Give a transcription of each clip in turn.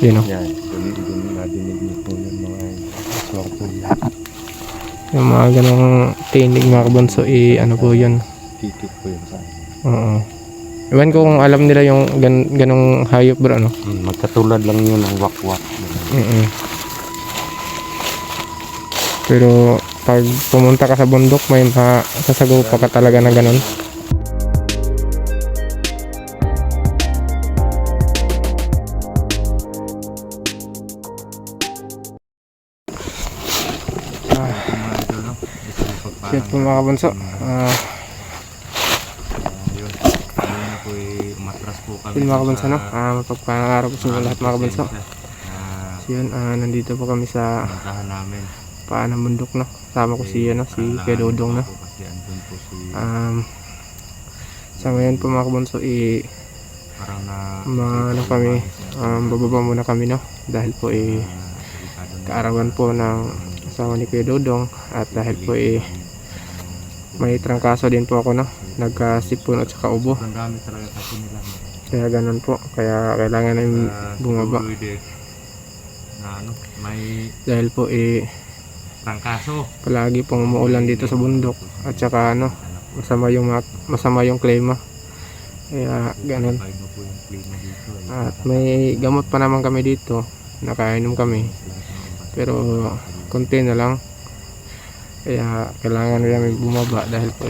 Yun o. Yan, dun nadinig niyo po yung mga aswang po yan. Yung mga ganong tinig mga kabunso, ano po yun. Kikit po yun sa akin. Oo. Iwan ko kung alam nila yung ganong hayop bro, ano? Magkatulad lang yun ng wakwak. Pero pag pumunta ka sa bundok, may masasagupa ka talaga na ganon. Shit po mga kabunso. Yun. Kanina po umatras po kami. Yun mga kabunso, no? Mapagpalang araw po sa inyo lahat mga kabunso. So yun, nandito po kami sa Puntahan namin. paan ng bundok, no? Sama ko si Kuya Dodong, no? Kasi andun po si Sa ngayon po mga kabunso, parang kami, bababa muna kami, no? Dahil po kaarawan po ng asawa ni Kuya Dodong, at dahil po may trangkaso din po ako, no? Nagkasipon at saka ubo. ang dami talaga kasi nila. Kaya ganun po, kaya kailangan namin bumaba. May Dahil po trangkaso. palagi pong umuulan dito sa bundok, at saka masama yung klima. Kaya ganun. At may gamot pa naman kami dito, nakainom kami, pero konti na lang. Kaya kailangan namin bumaba dahil po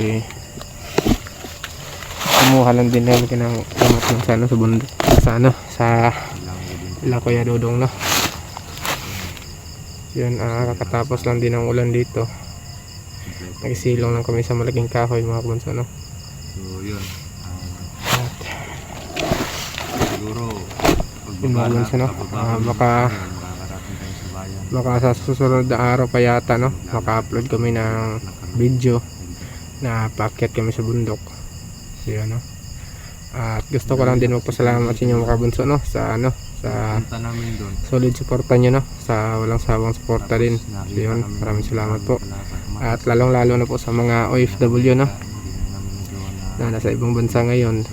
kumuha lang din namin ng gamot ng sa bundok, sa ila Kuya Dodong, no? Yun, kakatapos lang din ng ulan dito. Nagsilong lang kami sa malaking kahoy mga kabunso, no? So yun. Siguro Yun mga kabunso, no? Baka sa susunod na araw pa yata, no? Maka-upload kami ng video na paakyat kami sa bundok. So yun, no? At gusto ko lang din magpasalamat sa inyo mga kabunso, no? Sa punta namin doon. solid suporta nyo, no? Sa walang sawang suporta din. So yun, maraming salamat po. At lalong lalo na po sa mga OFW, no? Na nasa ibang bansa ngayon.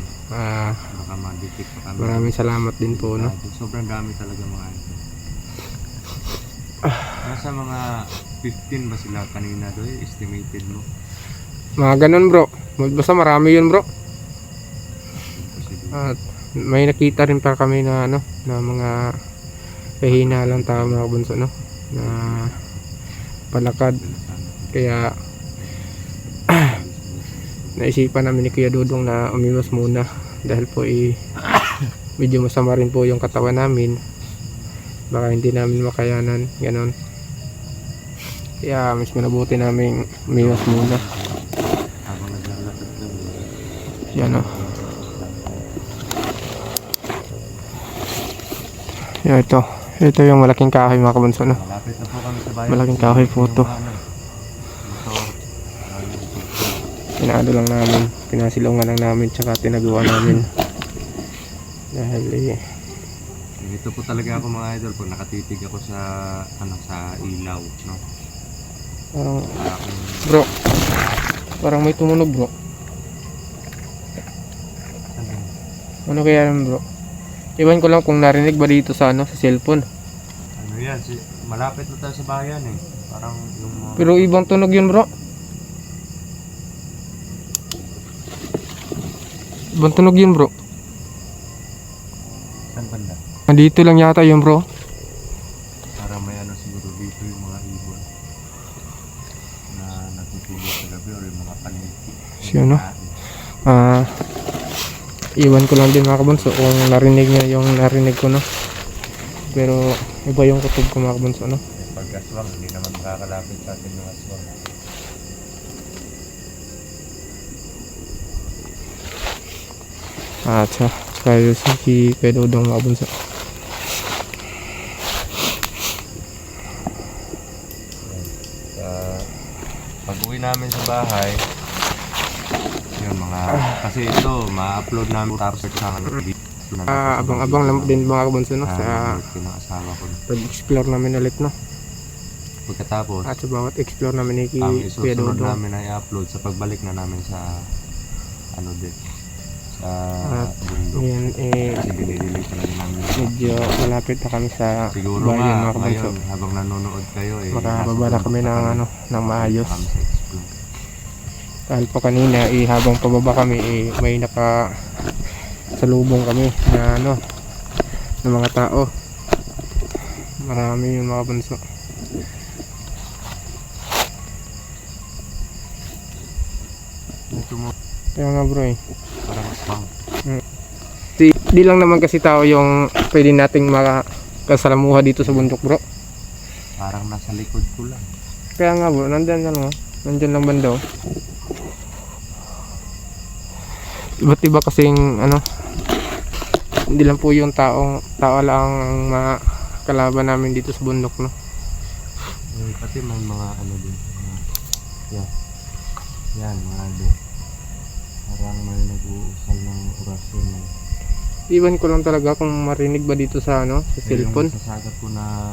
Maraming salamat din po, no? Sobrang dami talaga mga ito. Nasa mga 15 ba sila kanina doon, estimated mo? Mga ganun bro. Basta marami yun bro. At may nakita rin pa kami na na mga kahina lang tao mga kabunso, no? Na palakad. Kaya naisipan namin ni Kuya Dodong na umiwas muna dahil po medyo masama rin po yung katawan namin. Baka hindi namin makayanan, ganon. Kaya mas mabuti namin umiwas muna. Yan o. Yan, ito yung malaking kahoy mga kabunso, no? Malapit na po kami sa bayan. Malaking kahoy po ito. Pinaano lang namin, pinasilungan lang namin, tsaka tinaguan namin. Dahil Ito po talaga ako mga idol, pag nakatitig ako sa sa ilaw, no? Bro, parang may tumunog bro. Ano kaya yan bro? Iwan ko lang kung narinig ba dito sa sa cellphone. Ano yan, malapit na tayo sa bayan eh. Parang yung Pero ibang tunog yun bro. Ibang tunog yun bro. saan banda? Nandito lang yata yun bro. Parang may siguro dito yung mga ibon na natutulog sa gabi or yung mga paniki. Siya, no? Iwan ko lang din mga kabunso kung narinig niya yung narinig ko, no? Pero iba yung kutob ko mga kabunso, no? Pag aswang, hindi naman makakalapit sa atin yung aswang. At saka yung si Kuya Dodong mga kabunso. Pag uwi namin sa bahay, yun kasi ito ma-upload namin tapos sa Abang-abang lang din mga kabunso, no? Sa pinakasawa ko. pag-explore namin ulit, no? Pagkatapos, At sa bawat explore namin ni ang Kuya isusunod Dodong. namin ay upload sa pagbalik na namin sa din sa At bundok. ngayon Kasi dinidilay talaga namin. medyo malapit na kami sa Siguro bayan mga nga, kabunso. ngayon, habang nanonood kayo, Makababa na kami ng ano, ng maayos. Kami sa explore. Dahil po kanina, habang pababa kami, may salubong kami na ano, ng mga tao. Marami yung mga bunso. Ito mo, Kaya nga bro parang spam. Di lang naman kasi tao yung pwede nating makasalamuha dito sa bundok bro. Parang nasa likod ko lang. Kaya nga bro, nandyan lang nandyan lang banda oh. Iba't iba kasing ano, hindi lang po yung tao lang ang makalaban namin dito sa bundok no. Pati may mga ano din. Yan. Yan, mga din. Parang may nag-uusal ng orasyon. Iwan ko lang talaga kung marinig ba dito sa ano, sa cellphone. Yung sasagap ko na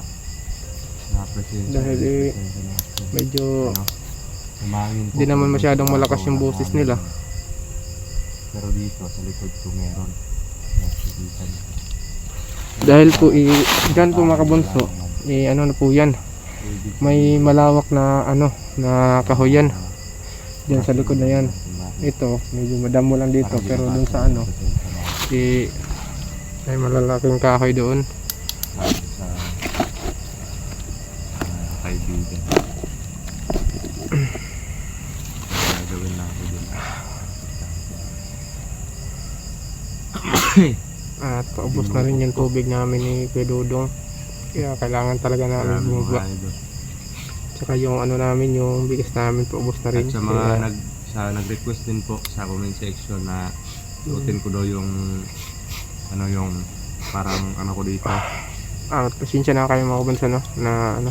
presensya. Dahil medyo umangin po. di naman masyadong malakas yung boses nila. Pero dito sa likod ko meron. Nakikita niyo. Dahil po dyan po mga kabunso, ano na po yan. May malawak na ano, na kahoyan. Diyan sa likod na yan. Ito, medyo madamo lang dito pero dun sa ano, may malalaking kahoy doon. Sa kaibigan. Gagawin na ako dun. At paubos na rin yung tubig namin ni Pedodong. Kaya kailangan talaga namin bumaba. Tsaka yung ano namin, yung bigas namin paubos na rin. At sa mga Kaya, nag-request din po sa comment section na suotin ko daw yung ano yung parang ano ko dito. pasensya na kayo mga kabansa no, na ano,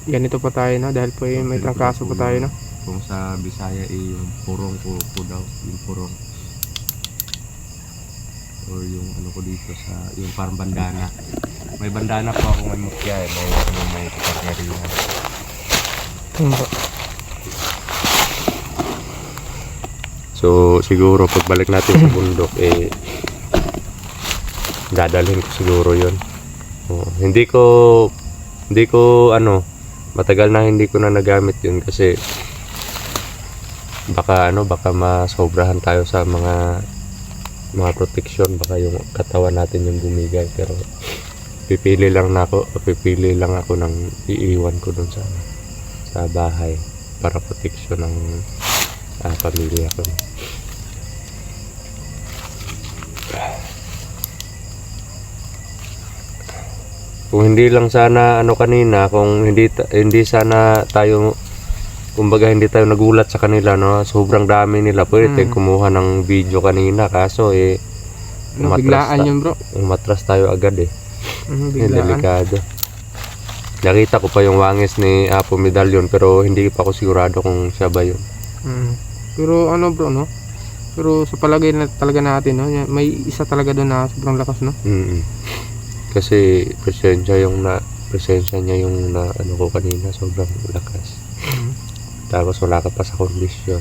ganito po tayo no, dahil po may trangkaso po tayo no. Kung sa Bisaya yung purong po daw, yung purong. Or yung ano ko dito sa yung parang bandana. May bandana po ako, may mutya, may kapangyarihan. So siguro pagbalik natin sa bundok dadalhin ko siguro 'yon. Hindi ko ano, matagal na hindi ko na nagamit 'yun kasi baka masobrahan tayo sa mga protection, baka yung katawan natin yung bumigay, pero pipili lang ako ng iiwan ko dun sa bahay para protection ng pamilya ko. Kung hindi lang sana kanina, kung hindi sana tayo, kumbaga hindi tayo nagulat sa kanila no, sobrang dami nila, pwede tayong kumuha ng video kanina, kaso biglaan yun bro. Umatras tayo agad Biglaan. Delikado. Nakita ko pa yung wangis ni Apo Medallion pero hindi pa ako sigurado kung siya ba yun. Pero ano bro no, pero sa palagay na talaga natin no, may isa talaga doon na sobrang lakas no. Kasi presensya niya yung na ano ko kanina, sobrang lakas. Tapos wala ka pa sa kondisyon.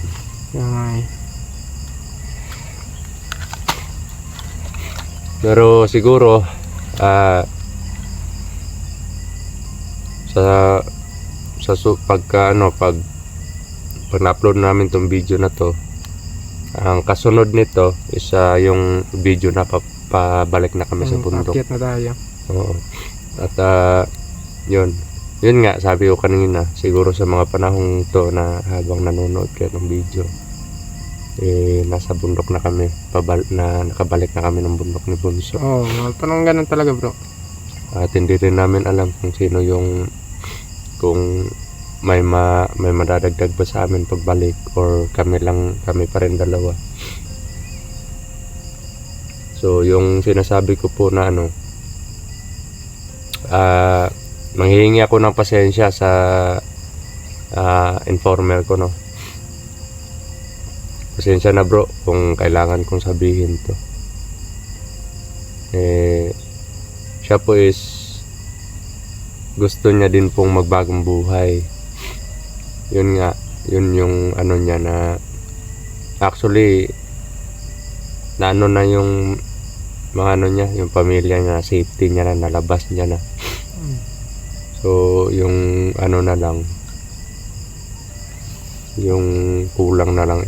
Pero siguro pag na-upload namin tong video na to, ang kasunod nito is yung video na pabalik na kami sa bundok. Akyat na tayo. Oo. At yun nga, sabi ko kanina, siguro sa mga panahong to na habang nanonood kayo ng video, nasa bundok na kami, nakabalik na kami ng bundok ni Bunso. Parang ganun talaga bro. At hindi rin namin alam kung sino kung may madadagdag ba sa amin pagbalik or kami pa rin dalawa. So yung sinasabi ko po na manghihingi ako ng pasensya sa informer ko no. Pasensya na bro kung kailangan kong sabihin to. Siya po is gusto niya din pong magbagong buhay. Yun yung niya na actually na yung mga ano niya, yung pamilya niya, safety niya na, nalabas niya na. So, yung ano na lang, yung kulang na lang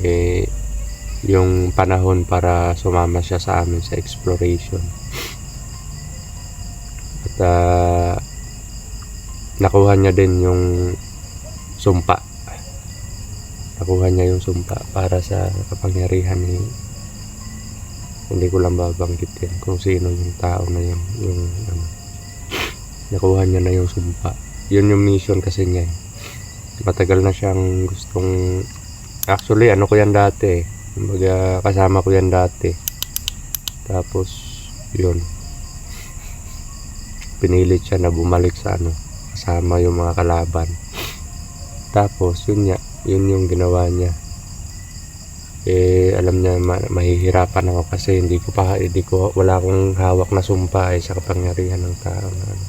yung panahon para sumama siya sa amin sa exploration. At nakuha niya din yung sumpa. Nakuha niya yung sumpa para sa kapangyarihan ni, hindi ko lang babanggitin kung sino yung tao na yun, yung ano, nakuha niya na yung sumpa. Yun yung mission kasi niya eh. Matagal na siyang gustong, actually ano ko yan dati eh, kumbaga kasama ko yan dati, tapos yun, pinilit siya na bumalik sa ano, kasama yung mga kalaban. Tapos yun yung ginawa niya. Alam niya mahihirapan ako kasi wala akong hawak na sumpa sa kapangyarihan ng tao na ano.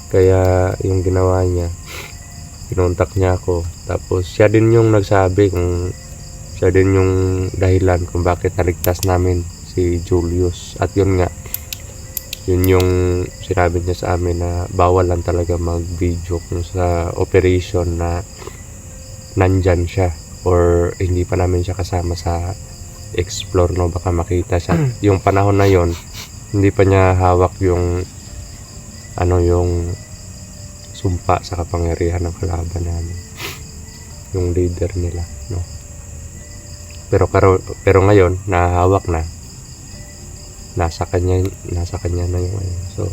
Kaya yung ginawa niya, kinontak niya ako, tapos siya din yung nagsabi siya din yung dahilan kung bakit naligtas namin si Julius. At yun nga, yun yung sinabi niya sa amin na bawal lang talaga mag-video kung sa operation na nandyan siya or hindi pa namin siya kasama sa explore, no, baka makita siya. Yung panahon na yon hindi pa niya hawak yung yung sumpa sa kapangyarihan ng kalaban namin, yung leader nila, no. Pero ngayon nahahawak na, nasa kanya na yung so,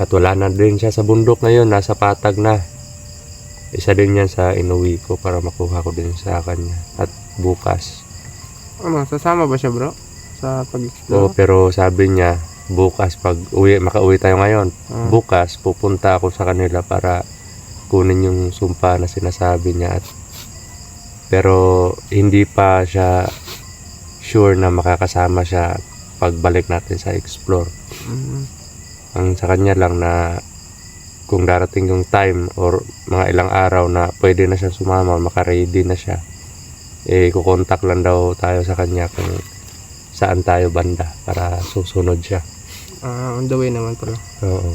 at wala na din siya sa bundok ngayon, nasa patag na. Isa din yan sa inuwi ko para makuha ko din sa kanya. At bukas, Ano, sasama ba siya bro? Sa oo, pag-explore? pero sabi niya bukas pag makauwi tayo ngayon, bukas pupunta ako sa kanila para kunin yung sumpa na sinasabi niya. Pero hindi pa siya sure na makakasama siya pagbalik natin sa explore. Ang sa kanya lang na kung darating yung time or mga ilang araw na pwede na siya sumama, makaready na siya, kukontak lang daw tayo sa kanya kung saan tayo banda para susunod siya. On the way naman pala. Oo.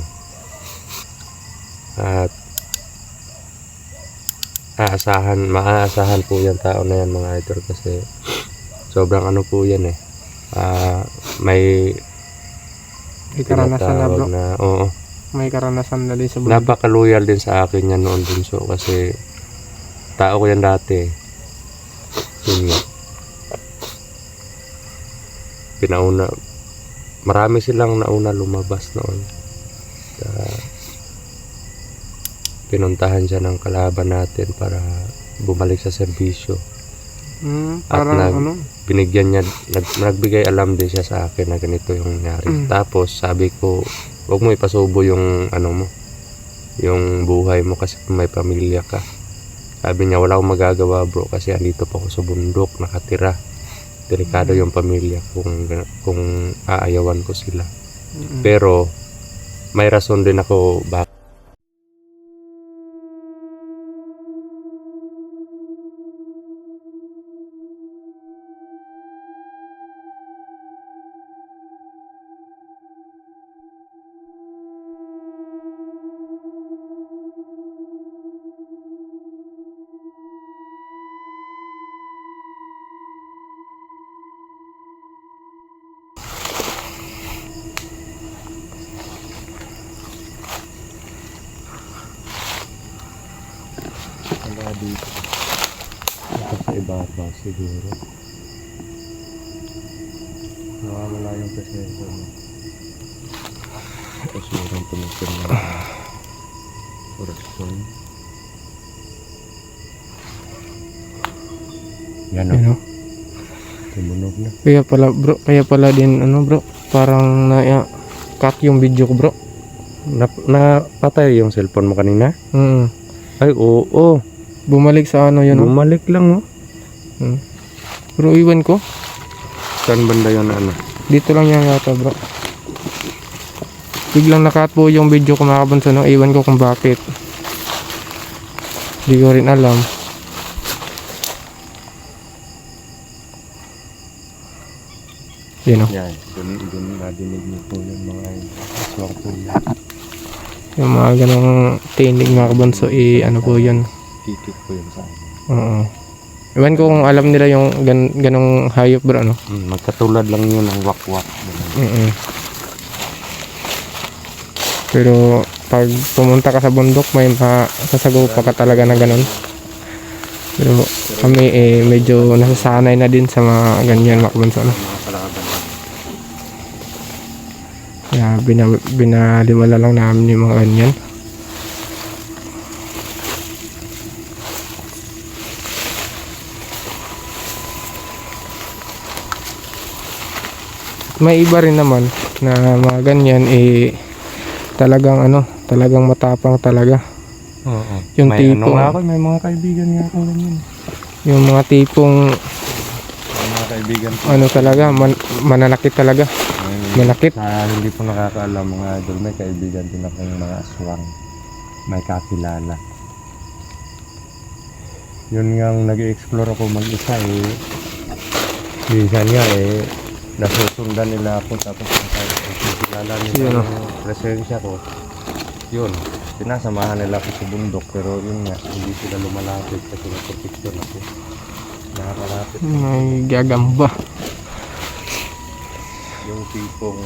At maaasahan po yan tao na yan mga idol, kasi sobrang ano po yan may karanasan na bro. Oo. May karanasan na din sa bundok. Napaka-loyal din sa akin yan noon din, so kasi tao ko yan dati. Yun nga. Marami silang nauna lumabas noon. Pinuntahan siya ng kalaban natin para bumalik sa serbisyo. Parang Binigyan niya, nagbigay alam din siya sa akin na ganito yung nangyari. Tapos sabi ko, huwag mo ipasubo yung yung buhay mo kasi may pamilya ka. Sabi niya, wala akong magagawa bro kasi andito pa ako sa bundok nakatira. Delikado yung pamilya kung aayawan ko sila. Pero may rason din ako bakit. Dito sa ibabaw siguro nawawala yung presensya mo, tapos meron tumaksin na korespon yan o, tumunog na. Kaya pala din bro, parang cut yung video ko bro. Napatay yung cellphone mo kanina? Ay oo, Bumalik sa yun. bumalik lang Pero iwan ko. Saan banda yun Dito lang yan yata bro. Biglang nakat po yung video ko mga kabunso, no? Iwan ko kung bakit. Hindi ko rin alam. Yun o. Yan, dun nadinig niyo po yung mga aswang po yan. Yung mga ganong tinig mga kabunso, ano po yun. Kikik po yun sa amin. Oo. Iwan ko kung alam nila yung ganong hayop bro, ano? Magkatulad lang yun ng wakwak. Mm. Pero pag pumunta ka sa bundok, may masasagupa ka talaga ng ganon. Pero kami medyo nasasanay na din sa mga ganyan mga kabunso, ano? Mga kalaban. Kaya binalimala lang namin yung mga ganyan. May iba rin naman na mga ganyan talagang talagang matapang talaga. Oo. Yung May tipo, may mga kaibigan nga ako ganyan. yung mga tipong May mga kaibigan po. talaga mananakit talaga. Manakit. Sa hindi po nakakaalam mga idol, may kaibigan din akong mga aswang. May kakilala. Yun nga nag-i-explore ako mag-isa minsan nga nasusundan nila ako tapos kakilala nila Yun, yung presensya ko. Yun, sinasamahan nila ako sa bundok pero yun nga, hindi sila lumalapit kasi na-protection ako. Nakakalapit. May gagamba. Yung tipong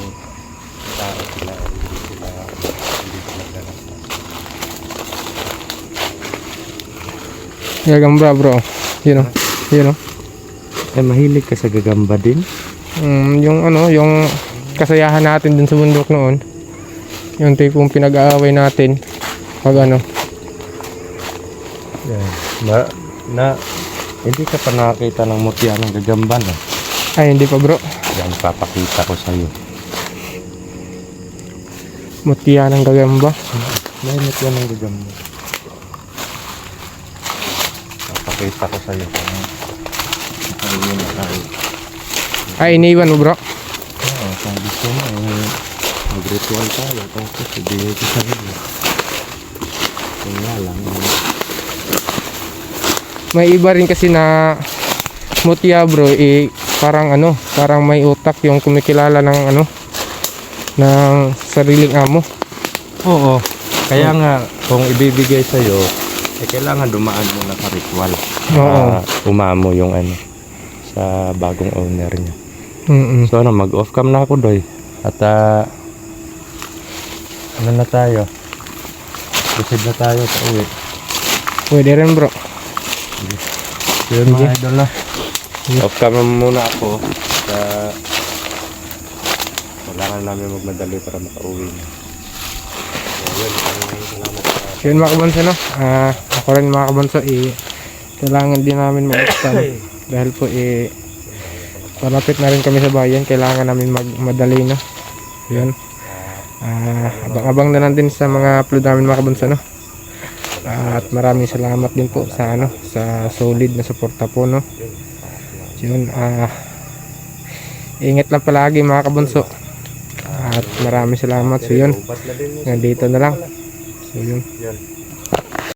tao sila, hindi sila ganap. Gagamba bro. Yun o. Yun o. Mahilig ka sa gagamba din? Yung kasayahan natin dun sa bundok noon. Yung tipong pinag-aaway natin. Pag Yan. Hindi ka pa nakakita ng mutya ng gagamba na? Ay, hindi pa bro. Yan, papakita ko sa iyo. Mutya ng gagamba. May mutya ng gagamba. Papakita ko sa iyo. Ay, iniwan mo bro. Oo, kung gusto mo, mag-ritual tayo. Tapos, ibigay ko sa iyo. Kung nga lang, May iba rin kasi na mutya bro, parang may utak yung kumikilala ng ng sariling amo. oo. Kaya nga, kung ibibigay sa iyo, kailangan dumaan muna sa ritual. Oo. Umamo yung sa bagong owner niya. Mm. So mag-off cam na ako doy. At na tayo? Proceed na tayo sa uwi. Pwede rin bro. Yun mga idol na. Off cam muna ako. Kailangan namin magmadali para makauwi na. So yun, salamat sa Yun mga kabunso ako rin mga kabunso kailangan din namin mag-stand dahil po palapit na rin kami sa bayan, kailangan namin magmadali na. Yun. Abang-abang na lang din sa mga upload namin mga kabunso at maraming salamat din po sa sa solid na suporta po Yun, ingat lang palagi mga kabunso at maraming salamat. So yun, nandito na lang. So yun.